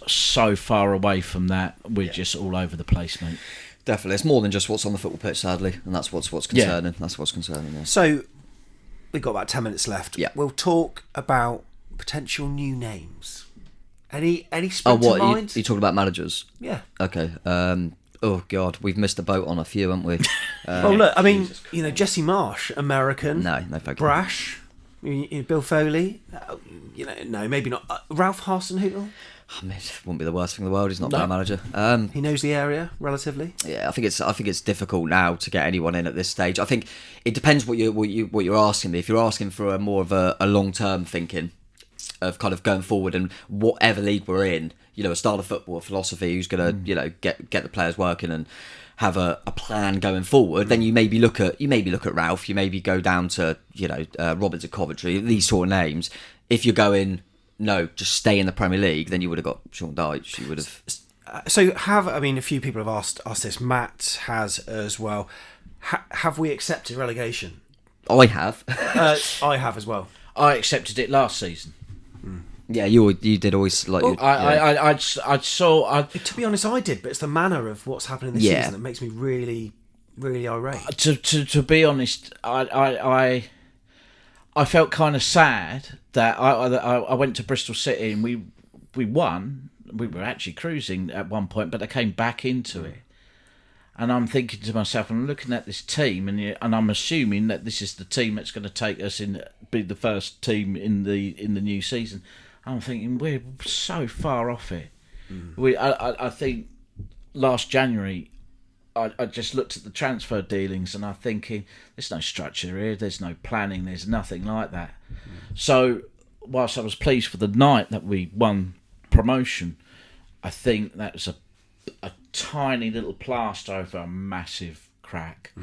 so far away from that. We're just all over the place, mate. Definitely, it's more than just what's on the football pitch, sadly, and that's what's concerning. That's what's concerning. Yeah. So we've got about 10 minutes left. Yeah. We'll talk about potential new names. Any spring to mind? You talking about managers? Yeah. Okay. Oh God, we've missed the boat on a few, haven't we? Well, look, I mean, Jesse Marsch, American. No, thank you. Brash. Bill Foley. No, maybe not. Ralph Hasenhüttl. I mean, it wouldn't be the worst thing in the world. He's not a bad manager. He knows the area relatively. Yeah, I think it's difficult now to get anyone in at this stage. I think it depends what you're asking me. If you're asking for more of a long term thinking of kind of going forward and whatever league we're in, a style of football, a philosophy, who's gonna get the players working and have a plan going forward, then you maybe look at Ralph. You maybe go down to Roberts at Coventry, these sort of names. If you're going, no, just stay in the Premier League, then you would have got Sean Dyche. You would have. So a few people have asked this. Matt has as well. Have we accepted relegation? I have. I have as well. I accepted it last season. Yeah, you did always like. I saw. To be honest, I did, but it's the manner of what's happening this season that makes me really, really irate. To be honest, I felt kind of sad that I went to Bristol City and we won. We were actually cruising at one point, but I came back into it. And I'm thinking to myself, I'm looking at this team, and I'm assuming that this is the team that's going to take us in, be the first team in the new season. I'm thinking we're so far off it. I think last January, I just looked at the transfer dealings and I'm thinking, there's no structure here, there's no planning, there's nothing like that. So, whilst I was pleased for the night that we won promotion, I think that was a tiny little plaster over a massive crack.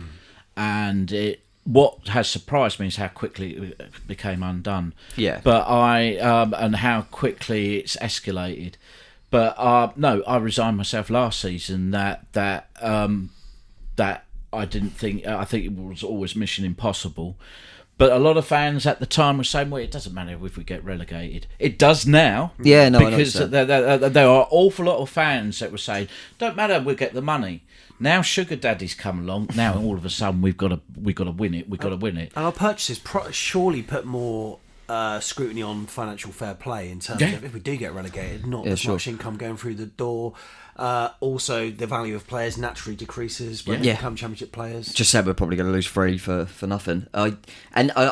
And what has surprised me is how quickly it became undone. Yeah. But and how quickly it's escalated. But no, I resigned myself last season that I didn't think. I think it was always mission impossible. But a lot of fans at the time were saying, "Well, it doesn't matter if we get relegated." It does now. Yeah, no, because there are an awful lot of fans that were saying, "Don't matter, we'll get the money." Now sugar daddies come along. Now all of a sudden we've got to win it. We've got to win it. And our purchases surely put more scrutiny on financial fair play in terms of if we do get relegated, not as much income going through the door. Also, the value of players naturally decreases when they become championship players. Just said we're probably going to lose 3 for nothing. I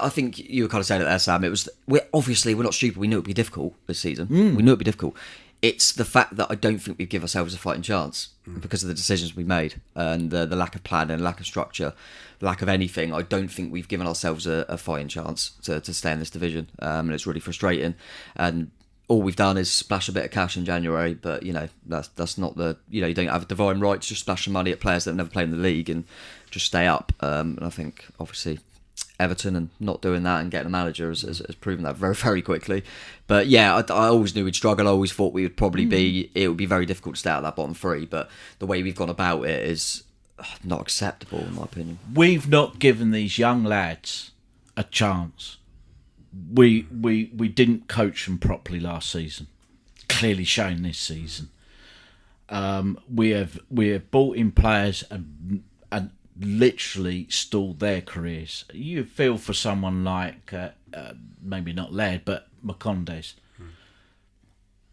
think you were kind of saying it there, Sam. We're not stupid. We knew it'd be difficult this season. We knew it'd be difficult. It's the fact that I don't think we give ourselves a fighting chance because of the decisions we made and the lack of plan and lack of structure, lack of anything. I don't think we've given ourselves a fighting chance to stay in this division, and it's really frustrating. And all we've done is splash a bit of cash in January, but that's not you don't have a divine right to just splash some money at players that have never played in the league and just stay up. And I think obviously Everton and not doing that and getting a manager has proven that very, very quickly. But yeah, I always knew we'd struggle. I always thought we would probably it would be very difficult to stay out of that bottom 3, but the way we've gone about it is not acceptable in my opinion. We've not given these young lads a chance. We didn't coach them properly last season. Clearly shown this season. We have brought in players and literally stalled their careers. You feel for someone like maybe not Laird, but Macondes.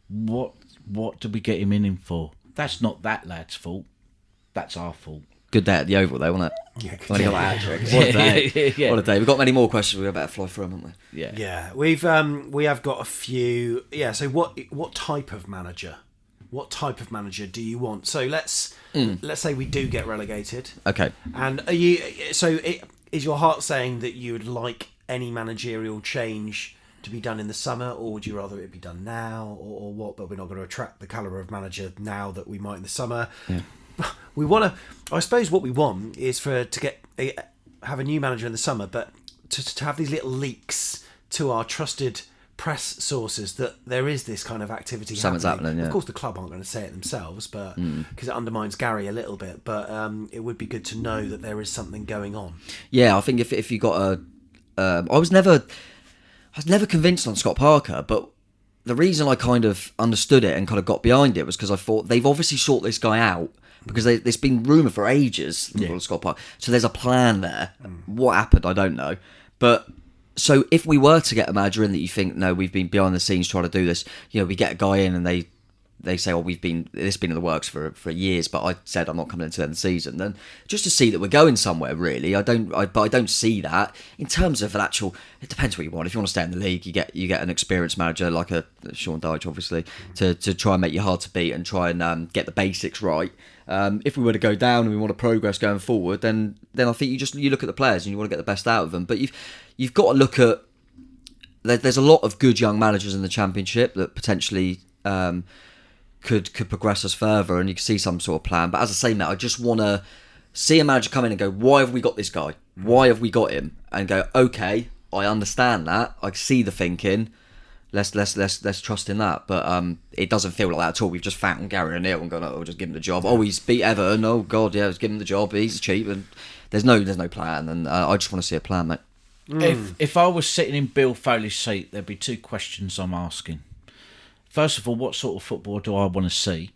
What did we get him in for? That's not that lad's fault. That's our fault. Good day at the Oval, though, wasn't it? Yeah, When he got that hat-trick. What a day! What a day! We've got many more questions. We better fly through them, haven't we? Yeah. We have got a few. Yeah. So what type of manager? What type of manager do you want? So let's say we do get relegated. Okay. And are you? So is your heart saying that you would like any managerial change to be done in the summer, or would you rather it be done now, or what? But we're not going to attract the caliber of manager now that we might in the summer. Yeah. We want to. I suppose what we want is to have a new manager in the summer, but to have these little leaks to our trusted press sources that there is this kind of activity Something's happening. Yeah. Of course, the club aren't going to say it themselves, but because it undermines Gary a little bit. But it would be good to know that there is something going on. Yeah, I think if you got I was never convinced on Scott Parker, but the reason I kind of understood it and kind of got behind it was because I thought they've obviously sought this guy out because there's been rumour for ages of Scott Parker. So there's a plan there. What happened, I don't know. But so if we were to get a manager in that you think, no, we've been behind the scenes trying to do this, we get a guy in and they say, oh, this has been in the works for years, but I said I'm not coming into the end of the season. Then just to see that we're going somewhere, really. I don't see that in terms of an actual. It depends what you want. If you want to stay in the league, you get an experienced manager like a Sean Dyche, obviously, to try and make you hard to beat and try and get the basics right. If we were to go down and we want to progress going forward, then I think you look at the players and you want to get the best out of them. But you've got to look at. There's a lot of good young managers in the Championship that potentially. Could progress us further, and you can see some sort of plan. But as I say, Matt, I just want to see a manager come in and go, why have we got this guy? Why have we got him? And go, okay, I understand that. I see the thinking. Let's trust in that. But it doesn't feel like that at all. We've just found Gary O'Neill and gone, we'll just give him the job. Oh, he's beat Everton. Oh God, yeah, let's give him the job. He's cheap, and there's no plan. And I just want to see a plan, mate. If I was sitting in Bill Foley's seat, there'd be 2 questions I'm asking. First of all, what sort of football do I want to see?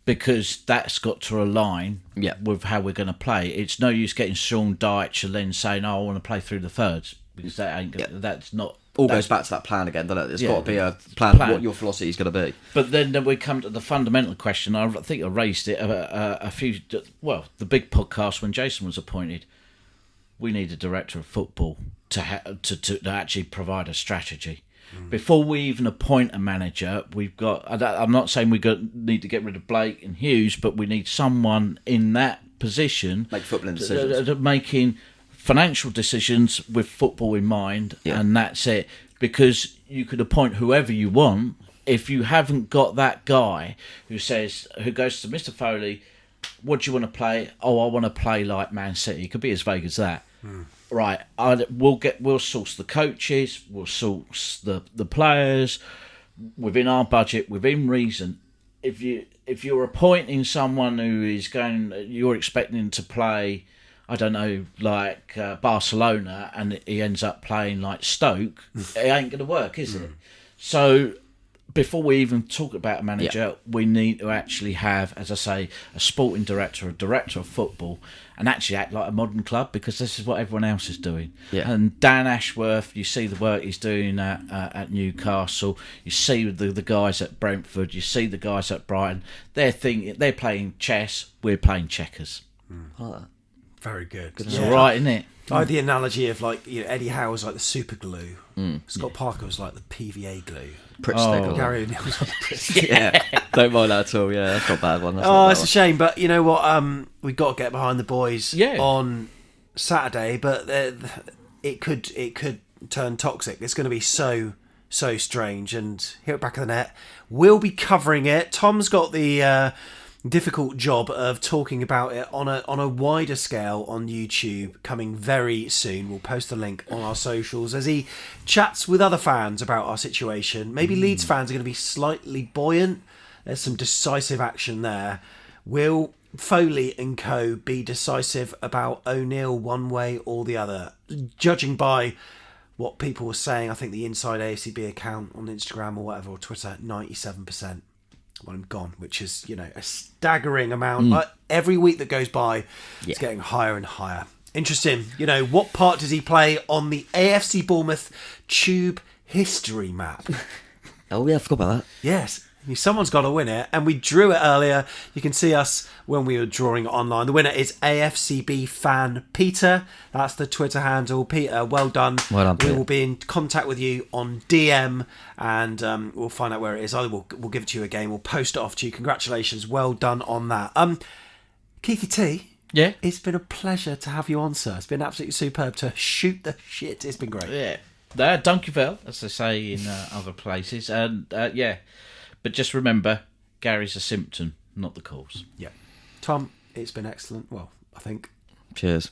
Because that's got to align with how we're going to play. It's no use getting Sean Dyche and then saying, I want to play through the thirds, because that ain't that's not... All goes back to that plan again, doesn't it? There's got to be a plan of what your philosophy is going to be. But then we come to the fundamental question. I think I raised it a few... Well, the big podcast when Jason was appointed. We need a director of football to actually provide a strategy. Before we even appoint a manager, we've got. I'm not saying need to get rid of Blake and Hughes, but we need someone in that position, Make footballing decisions, making financial decisions with football in mind, and that's it. Because you could appoint whoever you want. If you haven't got that guy who goes to Mr. Foley, what do you want to play? Oh, I want to play like Man City. It could be as vague as that. Right, we'll source the coaches, we'll source the players within our budget, within reason. If you're appointing someone who is you're expecting to play, I don't know, like Barcelona, and he ends up playing like Stoke, it ain't going to work, is it? So before we even talk about a manager, we need to actually have, as I say, a sporting director, a director of football, and actually act like a modern club, because this is what everyone else is doing. Yeah. And Dan Ashworth, you see the work he's doing at Newcastle. You see the guys at Brentford. You see the guys at Brighton. They're playing chess. We're playing checkers. I like that. Very good. It's all right, isn't it? I had the analogy of Eddie Howe was like the super glue. Scott Parker was like the PVA glue. Prick stick. Gary O'Neill was like the prick stick. Don't mind that at all. Yeah, that's not a bad one. It's a shame, but you know what? We've got to get behind the boys on Saturday, but it could turn toxic. It's going to be so strange. And here at Back of the Net, we'll be covering it. Tom's got the difficult job of talking about it on a wider scale on YouTube, coming very soon. We'll post the link on our socials as he chats with other fans about our situation. Maybe Leeds fans are going to be slightly buoyant. There's some decisive action there. Will Foley and co be decisive about O'Neill one way or the other? Judging by what people were saying, I think the Inside AFCB account on Instagram or whatever, or Twitter, 97%. Well, I'm gone, which is, a staggering amount. Every week that goes by, it's getting higher and higher. Interesting. What part does he play on the AFC Bournemouth tube history map? Oh, yeah, I forgot about that. Yes. Someone's got to win it, and we drew it earlier. You can see us when we were drawing it online. The winner is AFCB fan Peter. That's the Twitter handle. Peter, well done. Well done, Peter. We will be in contact with you on DM, and we'll find out where it is. Either we'll give it to you again. We'll post it off to you. Congratulations. Well done on that. Keithy T. Yeah? It's been a pleasure to have you on, sir. It's been absolutely superb to shoot the shit. It's been great. Yeah. Dankjewel, as they say in other places. And, But just remember, Gary's a symptom, not the cause. Yeah. Tom, it's been excellent. Well, I think. Cheers.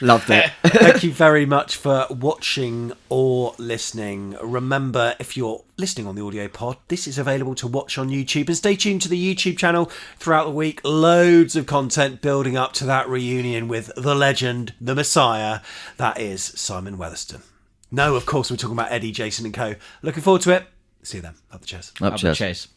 Loved it. Thank you very much for watching or listening. Remember, if you're listening on the audio pod, this is available to watch on YouTube. And stay tuned to the YouTube channel throughout the week. Loads of content building up to that reunion with the legend, the Messiah. That is Simon Weatherston. No, of course, we're talking about Eddie, Jason and co. Looking forward to it. See you then. Up the chairs. Up the chairs. Chairs.